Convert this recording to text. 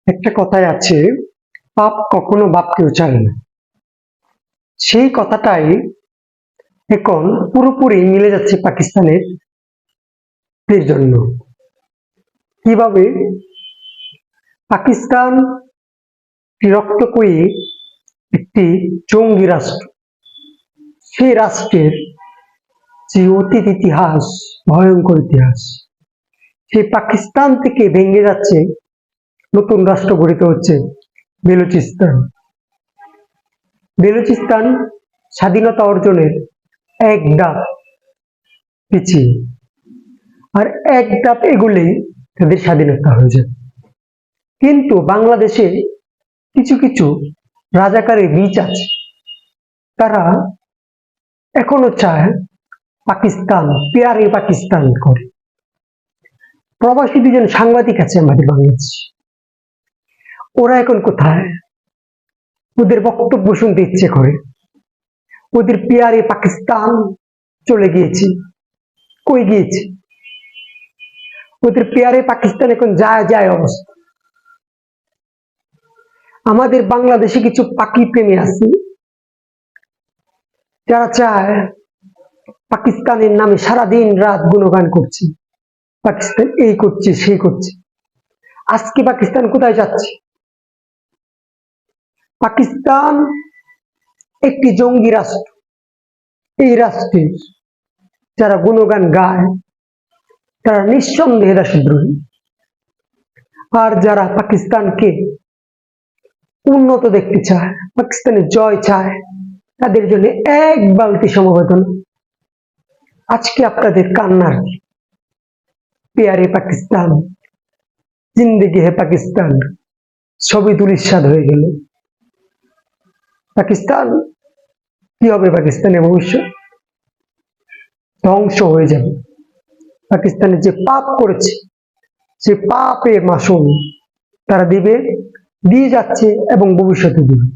একটা কথায় আছে, পাপ কখনো বাপকেও চায় না। সেই কথাটাই এখন পুরোপুরি মিলে যাচ্ছে পাকিস্তানের জন্য। কিভাবে পাকিস্তান রক্ত করে একটি জঙ্গি রাষ্ট্র, সেই রাষ্ট্রের যে অতীত ইতিহাস, ভয়ঙ্কর ইতিহাস, সেই পাকিস্তান থেকে ভেঙে যাচ্ছে, নতুন রাষ্ট্র গঠিত হচ্ছে বেলুচিস্তান। বেলুচিস্তান স্বাধীনতা অর্জনের এক ধাপ পিছিয়ে, আর এক ধাপ এগুলেই তাদের স্বাধীনতা হয়ে যায়। কিন্তু বাংলাদেশে কিছু কিছু রাজাকারের বীজ আছে, তারা এখনো চায় পাকিস্তান, পেয়ারে পাকিস্তান করে। প্রবাসী দুজন সাংবাদিক আছে আমাদের বাংলাদেশে, ওরা এখন কোথায়? ওদের বক্তব্য শুনতে ইচ্ছে করে, ওদের পেয়ারে পাকিস্তান চলে গিয়েছে। কই গিয়েছে? ওদের পেয়ারে পাকিস্তান এখন যায় যায় অবস্থা। আমাদের বাংলাদেশে কিছু পাখি প্রেমী আছে, যারা চায় পাকিস্তানের নামে সারাদিন রাত গুণগান করছে, পাকিস্তান এই করছে সেই করছে। আজকে পাকিস্তান কোথায় যাচ্ছে? পাকিস্তান একটি জঙ্গি রাষ্ট্র। এই রাষ্ট্রের যারা গুণগান গায় তারা নিঃসন্দেহে রাষ্ট্রদ্রোহী, আর যারা পাকিস্তানকে উন্নত দেখতে চায়, পাকিস্তানের জয় চায়, তাদের জন্য এক বালতি সমবেদনা। আজকে আপনাদের কান্নার পেয়ারে পাকিস্তান, জিন্দেগি হে পাকিস্তান ছবি দুলিশাদ হয়ে গেল। পাকিস্তান কি হবে? পাকিস্তানের ভবিষ্যৎ ধ্বংস হয়ে যাবে। পাকিস্তানে যে পাপ করেছে, সে পাপের মাসুল তারা দিয়ে যাচ্ছে এবং ভবিষ্যতে দিবে।